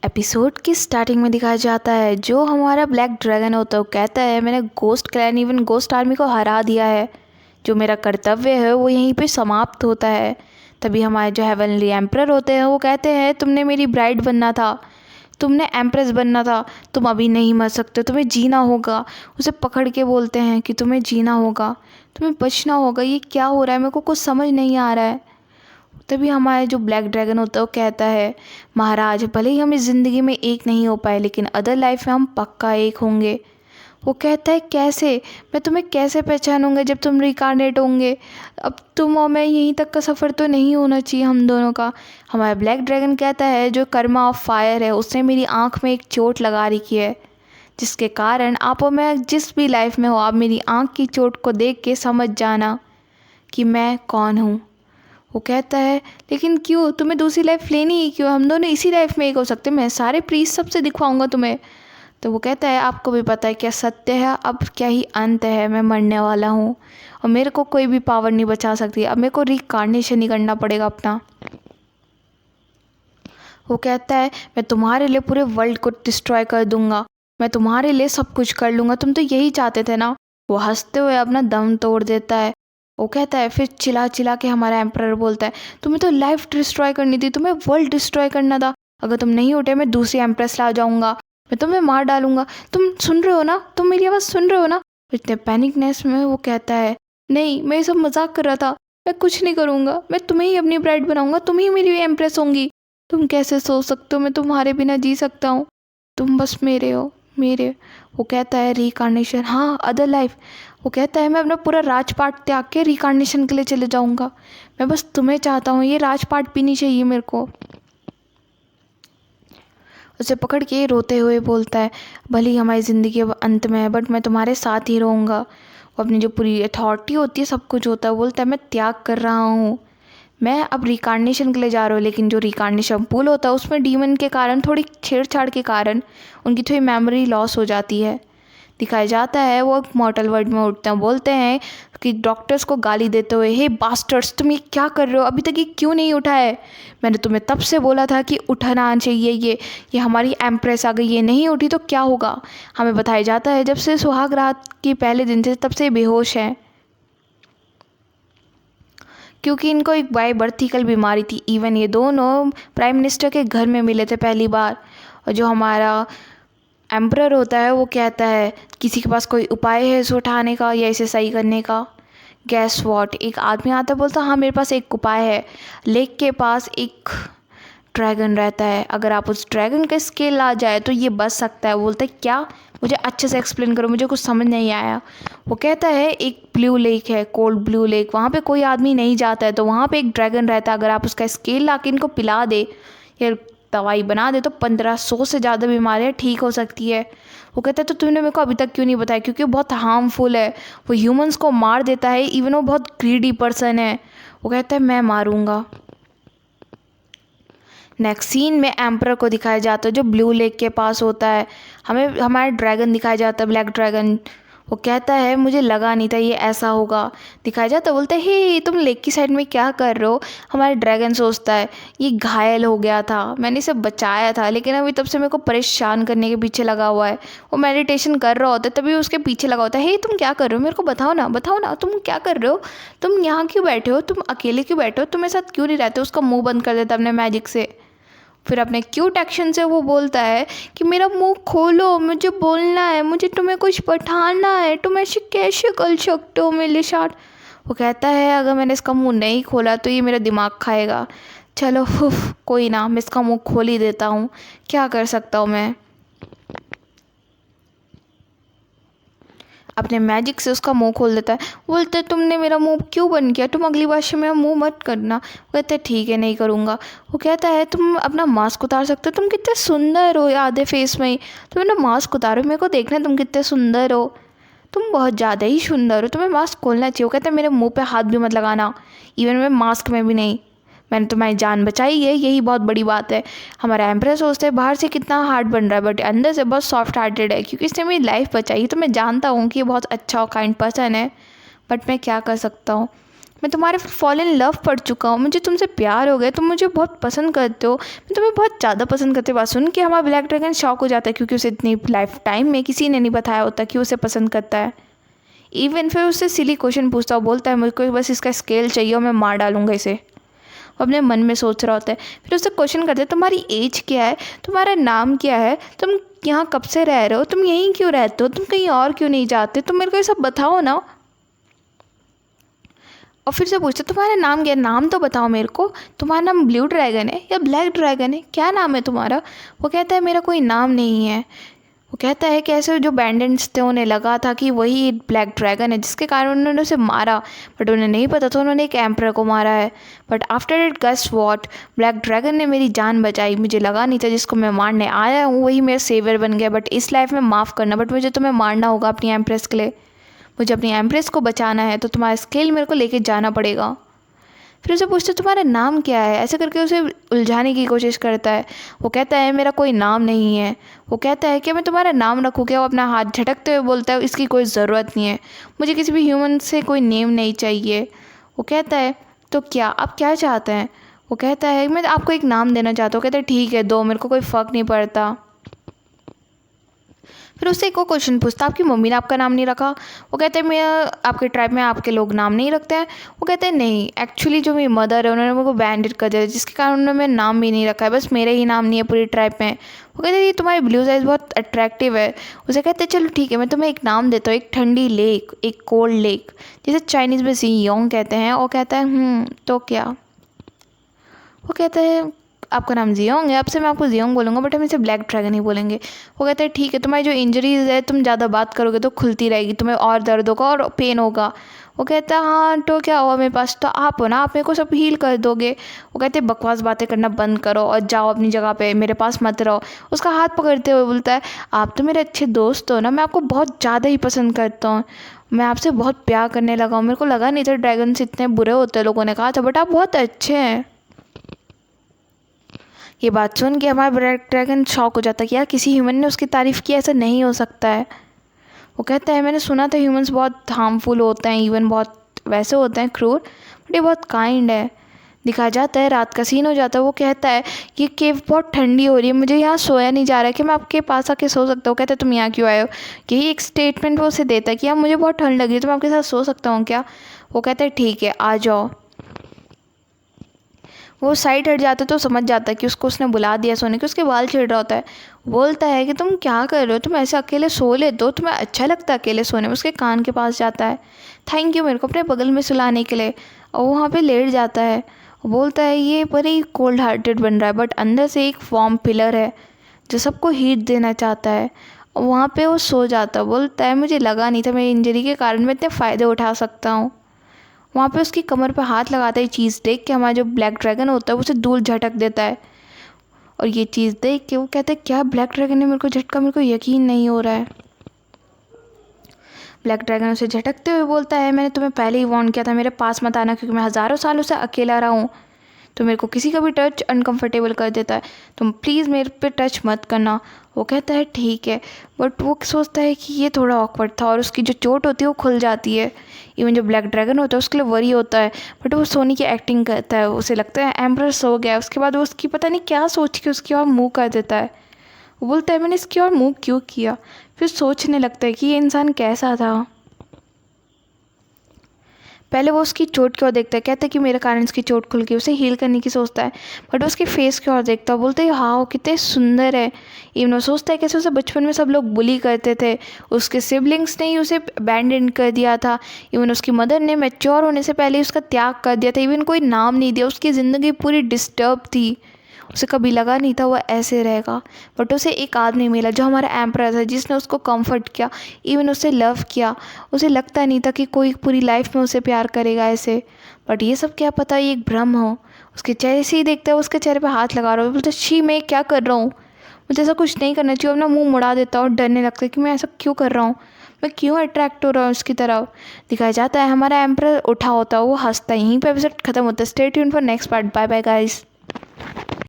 Episode की starting में दिखाया जाता है जो हमारा ब्लैक ड्रैगन होता है वो कहता है मैंने ghost clan even ghost army को हरा दिया है। जो मेरा कर्तव्य है वो यहीं पे समाप्त होता है। तभी हमारे जो हेवनली एम्परर होते हैं वो कहते हैं तुमने मेरी ब्राइड बनना था, तुमने एम्प्रेस बनना था, तुम अभी नहीं मर सकते, तुम्हें जीना होगा। उसे पकड़ के बोलते हैं कि तुम्हें जीना होगा, तुम्हें बचना होगा। ये क्या हो रहा है, मेरे को कुछ समझ नहीं आ रहा है। तभी हमारा जो ब्लैक ड्रैगन होता है वो कहता है महाराज भले ही हम इस ज़िंदगी में एक नहीं हो पाए लेकिन अदर लाइफ में हम पक्का एक होंगे। वो कहता है कैसे, मैं तुम्हें कैसे पहचानूंगा जब तुम रिकार्नेट होंगे। अब तुम और मैं यहीं तक का सफ़र तो नहीं होना चाहिए हम दोनों का। हमारा ब्लैक ड्रैगन कहता है जो कर्मा ऑफ फायर है उसने मेरी आँख में एक चोट लगा रखी है, जिसके कारण आप और मैं जिस भी लाइफ में हो आप मेरी आँख की चोट को देख के समझ जाना कि मैं कौन हूँ। वो कहता है लेकिन क्यों, तुम्हें दूसरी लाइफ लेनी ही क्यों, हम दोनों इसी लाइफ में एक हो सकते, मैं सारे प्रीस्ट सबसे दिखवाऊंगा तुम्हें। तो वो कहता है आपको भी पता है क्या सत्य है, अब क्या ही अंत है, मैं मरने वाला हूँ और मेरे को कोई भी पावर नहीं बचा सकती, अब मेरे को रिकार्नेशन ही करना पड़ेगा अपना। वो कहता है मैं तुम्हारे लिए पूरे वर्ल्ड को डिस्ट्रॉय कर दूंगा, मैं तुम्हारे लिए सब कुछ कर लूँगा, तुम तो यही चाहते थे ना। वो हंसते हुए अपना दम तोड़ देता है। वो कहता है फिर चिल्ला चिल्ला के हमारा एम्परर बोलता है तुम्हें तो लाइफ डिस्ट्रॉय करनी थी, तुम्हें वर्ल्ड डिस्ट्रॉय करना था, अगर तुम नहीं उठे मैं दूसरी एम्प्रेस ला जाऊंगा, मैं तुम्हें मार डालूंगा। तुम सुन रहे हो ना, तुम मेरी आवाज़ सुन रहे हो ना। इतने पैनिकनेस में वो कहता है नहीं मैं ये सब मजाक कर रहा था, मैं कुछ नहीं करूँगा, मैं तुम्हें ही अपनी ब्राइड बनाऊंगा, तुम ही मेरी एम्प्रेस होंगी। तुम कैसे सोच सकते हो मैं तुम्हारे बिना जी सकता हूँ, तुम बस मेरे हो मेरे। वो कहता है रिकार्नेशन, हाँ अदर लाइफ। वो कहता है मैं अपना पूरा राजपाट त्याग के रिकार्नेशन के लिए चले जाऊंगा, मैं बस तुम्हें चाहता हूँ, ये राजपाट भी नहीं चाहिए मेरे को। उसे पकड़ के रोते हुए बोलता है भले ही हमारी ज़िंदगी अब अंत में है बट मैं तुम्हारे साथ ही रहूँगा। वो अपनी जो पूरी अथॉरिटी होती है सब कुछ होता है, बोलता है मैं त्याग कर रहा हूँ, मैं अब रिकार्नेशन के लिए जा रहा हूँ। लेकिन जो रिकार्नेशन पूल होता है उसमें डीमन के कारण थोड़ी छेड़छाड़ के कारण उनकी थोड़ी मेमोरी लॉस हो जाती है। दिखाया जाता है वो मॉर्टल वर्ल्ड में उठते हैं, बोलते हैं कि डॉक्टर्स को गाली देते हुए हे बास्टर्स तुम ये क्या कर रहे हो, अभी तक ये क्यों नहीं उठा है, मैंने तुम्हें तब से बोला था कि उठाना चाहिए, ये हमारी एम्प्रेस आ गई, ये नहीं उठी तो क्या होगा। हमें बताया जाता है जब से सुहाग रात के पहले दिन से तब से बेहोश हैं, क्योंकि इनको एक बाय बर्थिकल बीमारी थी। इवन ये दोनों प्राइम मिनिस्टर के घर में मिले थे पहली बार। और जो हमारा एम्परर होता है वो कहता है किसी के पास कोई उपाय है इसे उठाने का या इसे सही करने का। गैस वॉट, एक आदमी आता है बोलता हाँ मेरे पास एक उपाय है, लेक के पास एक ड्रैगन रहता है, अगर आप उस ड्रैगन का स्केल आ जाए तो ये बच सकता है। बोलता है क्या, मुझे अच्छे से एक्सप्लेन करो, मुझे कुछ समझ नहीं आया। वो कहता है एक ब्लू लेक है, कोल्ड ब्लू लेक, वहाँ पे कोई आदमी नहीं जाता है, तो वहाँ पे एक ड्रैगन रहता है, अगर आप उसका स्केल ला के इनको पिला दे या दवाई बना दे तो 1500 से ज़्यादा बीमारियाँ ठीक हो सकती है। वो कहता है तो तुमने मेरे को अभी तक क्यों नहीं बताया, क्योंकि वो बहुत हार्मफुल है, वो ह्यूमंस को मार देता है, इवन वो बहुत ग्रीडी पर्सन है। वो कहता है मैं मारूंगा। नेक्स्ट सीन में एम्परर को दिखाया जाता है जो ब्लू लेक के पास होता है, हमें हमारा ड्रैगन दिखाया जाता है, ब्लैक ड्रैगन। वो कहता है मुझे लगा नहीं था ये ऐसा होगा। दिखाया जाता है, बोलता है हे तुम लेक की साइड में क्या कर रहे हो। हमारे ड्रैगन सोचता है ये घायल हो गया था, मैंने इसे बचाया था लेकिन अभी तब से मेरे को परेशान करने के पीछे लगा हुआ है। वो मेडिटेशन कर रहा होता है तभी उसके पीछे लगा होता है, हे तुम क्या कर रहे हो, मेरे को बताओ ना बताओ ना, तुम क्या कर रहे हो, तुम यहाँ क्यों बैठे हो, तुम अकेले क्यों बैठे हो, तुम मेरे साथ क्यों नहीं रहते। उसका मुँह बंद कर देता अपने मैजिक से। फिर अपने क्यूट एक्शन से वो बोलता है कि मेरा मुंह खोलो, मुझे बोलना है, मुझे तुम्हें कुछ पठाना है, तुम ऐसे कैसे कर सकते हो मेरे साथ। वो कहता है अगर मैंने इसका मुंह नहीं खोला तो ये मेरा दिमाग खाएगा। चलो कोई ना, मैं इसका मुंह खोल ही देता हूँ, क्या कर सकता हूँ मैं। अपने मैजिक से उसका मुंह खोल देता है। बोलते तुमने मेरा मुंह क्यों बंद किया, तुम अगली बार से मेरा मुंह मत करना। वो कहता है ठीक है नहीं करूँगा। वो कहता है तुम अपना मास्क उतार सकते हो, तुम कितने सुंदर हो आधे फेस में ही, तुम अपना मास्क उतारो, मेरे को देखना है तुम कितने सुंदर हो, तुम बहुत ज़्यादा ही सुंदर हो, तुम्हें मास्क खोलना चाहिए। वो कहता है मेरे मुँह पर हाथ भी मत लगाना, इवन मैं मास्क में भी नहीं, मैंने तुम्हारी जान बचाई है, यही बहुत बड़ी बात है। हमारा एम्प्रेस सोचते हैं बाहर से कितना हार्ड बन रहा है बट अंदर से बहुत सॉफ्ट हार्टेड है, क्योंकि इसने मेरी लाइफ बचाई। तो मैं जानता हूँ कि ये बहुत अच्छा और काइंड पर्सन है, बट मैं क्या कर सकता हूँ, मैं तुम्हारे फॉल इन लव पड़ चुका हूँ, मुझे तुमसे प्यार हो गया, तुम मुझे बहुत पसंद करते हो, मैं तुम्हें बहुत ज़्यादा पसंद करते हो। बात सुन के हमारा ब्लैक ड्रैगन शॉक हो जाता है, क्योंकि उसे इतनी लाइफ टाइम में किसी ने नहीं बताया होता कि उसे पसंद करता है। इवन फिर उससे सिली क्वेश्चन पूछता हो, बोलता है मुझको बस इसका स्केल चाहिए और मैं मार डालूंगा इसे। वो अपने मन में सोच रहा होता है। फिर उससे क्वेश्चन करते हैं तुम्हारी एज क्या है, तुम्हारा नाम क्या है, तुम यहाँ कब से रह रहे हो, तुम यहीं क्यों रहते हो, तुम कहीं और क्यों नहीं जाते, तुम मेरे को ये सब बताओ ना। और फिर से पूछते तुम्हारा नाम क्या है, नाम तो बताओ मेरे को, तुम्हारा नाम ब्लू ड्रैगन है या ब्लैक ड्रैगन है, क्या नाम है तुम्हारा। वो कहता है मेरा कोई नाम नहीं है। वो कहता है कि ऐसे जो बैंडेंट्स थे उन्हें लगा था कि वही ब्लैक ड्रैगन है जिसके कारण उन्होंने उसे मारा, बट उन्हें नहीं पता था उन्होंने एक एम्परर को मारा है। But after it guess what, black dragon ने मेरी जान बचाई, मुझे लगा नहीं था जिसको मैं मारने आया हूँ वही मेरा सेवियर बन गया। बट इस लाइफ में माफ़ करना, बट मुझे तुम्हें मारना होगा अपनी एम्प्रेस के लिए, मुझे अपनी एम्प्रेस को बचाना है, तो तुम्हारा स्केल मेरे को लेके जाना पड़ेगा। फिर उसे पूछते तुम्हारा नाम क्या है, ऐसे करके उसे उलझाने की कोशिश करता है। वो कहता है मेरा कोई नाम नहीं है। वो कहता है कि मैं तुम्हारा नाम रखूँ क्या। वो अपना हाथ झटकते हुए बोलता है इसकी कोई ज़रूरत नहीं है, मुझे किसी भी ह्यूमन से कोई नेम नहीं चाहिए। वो कहता है तो क्या आप क्या चाहते हैं। वो कहता है मैं आपको एक नाम देना चाहता हूँ। कहता है ठीक है दो, मेरे को कोई फ़र्क नहीं पड़ता। फिर उससे एक और क्वेश्चन पूछता आपकी मम्मी ने आपका नाम नहीं रखा। वो कहते हैं मैं आपके ट्राइब में आपके लोग नाम नहीं रखते हैं। वो कहते हैं नहीं, एक्चुअली जो मेरी मदर है उन्होंने मेरे को बैंडेड कर दिया जिसके कारण उन्होंने मेरा नाम भी नहीं रखा है, बस मेरा ही नाम नहीं है पूरी ट्राइब में। वो कहते हैं ये तुम्हारी ब्लू आइज बहुत अट्रैक्टिव है। उसे कहते हैं चलो ठीक है मैं तुम्हें एक नाम देता हूँ, एक ठंडी लेक, एक कोल्ड लेक, जिसे चाइनीज़ में जियोंग कहते हैं। और कहता है तो क्या। वो कहता है आपका नाम जियोंग है, अब से मैं आपको जियोंग बोलूँगा, बट हम इसे ब्लैक ड्रैगन ही बोलेंगे। वो कहता है ठीक है तुम्हारी जो इंजरीज है तुम ज़्यादा बात करोगे तो खुलती रहेगी, तुम्हें और दर्द होगा और पेन होगा। वो कहता है हाँ तो क्या हुआ, मेरे पास तो आप हो ना, आप मेरे को सब हील कर दोगे। वो कहते हैं बकवास बातें करना बंद करो और जाओ अपनी जगह पे, मेरे पास मत रहो। उसका हाथ पकड़ते हुए बोलता है आप तो मेरे अच्छे दोस्त हो ना, मैं आपको बहुत ज़्यादा ही पसंद करता हूँ, मैं आपसे बहुत प्यार करने लगा हूँ, मेरे को लगा नहीं था ड्रैगन्स इतने बुरे होते हैं, लोगों ने कहा था, बट आप बहुत अच्छे हैं। ये बात सुन के हमारा ब्लैक ड्रैगन शॉक हो जाता है कि यार किसी ह्यूमन ने उसकी तारीफ़ की, ऐसा नहीं हो सकता है। वो कहता है मैंने सुना था ह्यूमंस बहुत हार्मफुल होते हैं, इवन बहुत वैसे होते हैं क्रूर, बट ये बहुत काइंड है। दिखाया जाता है रात का सीन हो जाता है। वो कहता है ये केव बहुत ठंडी हो रही है, मुझे यहाँ सोया नहीं जा रहा है, कि मैं आपके पास आके सो सकता हूँ। कहता है तुम यहाँ क्यों आए हो। यही एक स्टेटमेंट वो उसे देता है कि यार मुझे बहुत ठंड लग रही है तो मैं आपके साथ सो सकता हूँ क्या। वो कहता है ठीक है आ जाओ। वो साइड हट जाता है तो समझ जाता है कि उसको उसने बुला दिया सोने के, उसके बाल छिड़ रहा होता है। बोलता है कि तुम क्या कर रहे हो, तुम ऐसे अकेले सो लेते हो, तुम्हें अच्छा लगता है अकेले सोने में। उसके कान के पास जाता है थैंक यू मेरे को अपने बगल में सुलाने के लिए, और वहाँ पे लेट जाता है। बोलता है ये बड़े ही कोल्ड हार्टेड बन रहा है, बट अंदर से एक फॉर्म पिलर है जो सबको हीट देना चाहता है। और वहाँ पे वो सो जाता है। बोलता है मुझे लगा नहीं था मेरी इंजरी के कारण मैं इतने फ़ायदे उठा सकता हूँ। वहाँ पे उसकी कमर पे हाथ लगाता है, चीज़ देख के हमारा जो ब्लैक ड्रैगन होता है उसे दूर झटक देता है। और ये चीज़ देख के वो कहता है क्या ब्लैक ड्रैगन ने मेरे को झटका, मेरे को यकीन नहीं हो रहा है। ब्लैक ड्रैगन उसे झटकते हुए बोलता है मैंने तुम्हें पहले ही वार्न किया था मेरे पास मत आना, क्योंकि मैं हज़ारों सालों से अकेला रहा हूँ, तो मेरे को किसी का भी टच अनकंफर्टेबल कर देता है, तुम प्लीज़ मेरे पे टच मत करना। वो कहता है ठीक है, बट वो सोचता है कि ये थोड़ा ऑकवर्ड था और उसकी जो चोट होती है वो खुल जाती है। इवन जो ब्लैक ड्रैगन होता है उसके लिए वरी होता है, बट वो सोने की एक्टिंग करता है, उसे लगता है एम्परर सो गया है। उसके बाद वो उसकी पता नहीं क्या सोच के उसकी ओर मुँह कर देता है। वो बोलता है मैंने इसकी ओर मुँह क्यों किया। फिर सोचने लगता है कि ये इंसान कैसा था। पहले वो उसकी चोट की ओर देखता है, कहता है कि मेरे कारण इसकी चोट खुल गई, उसे हील करने की सोचता है, बट उसके फेस की ओर देखता है, बोलता है हाँ वो कितने सुंदर है। इवन वो सोचता है कैसे उसे बचपन में सब लोग बुली करते थे, उसके सिबलिंग्स ने ही उसे अबैंडन कर दिया था, इवन उसकी मदर ने मैच्योर होने से पहले उसका त्याग कर दिया था, इवन कोई नाम नहीं दिया, उसकी ज़िंदगी पूरी डिस्टर्ब थी। उसे कभी लगा नहीं था वो ऐसे रहेगा, बट उसे एक आदमी मिला जो हमारा एम्परर था, जिसने उसको कंफर्ट किया, इवन उसे लव किया। उसे लगता नहीं था कि कोई पूरी लाइफ में उसे प्यार करेगा ऐसे, बट ये सब क्या पता ये एक भ्रम हो। उसके चेहरे से ही देखता है, उसके चेहरे पे हाथ लगा रहा हो, बोलता छी मैं क्या कर रहा हूँ, मुझे ऐसा कुछ नहीं करना चाहिए। अपना मुँह मुड़ा देता और डरने लगता है कि मैं ऐसा क्यों कर रहा हूँ, मैं क्यों अट्रैक्ट हो रहा हूँ उसकी तरफ। दिखाया जाता है हमारा एम्परर उठा होता है, वो हंसता है। यहीं पर एपिसोड खत्म होता है। Stay tuned for next part. Bye bye guys.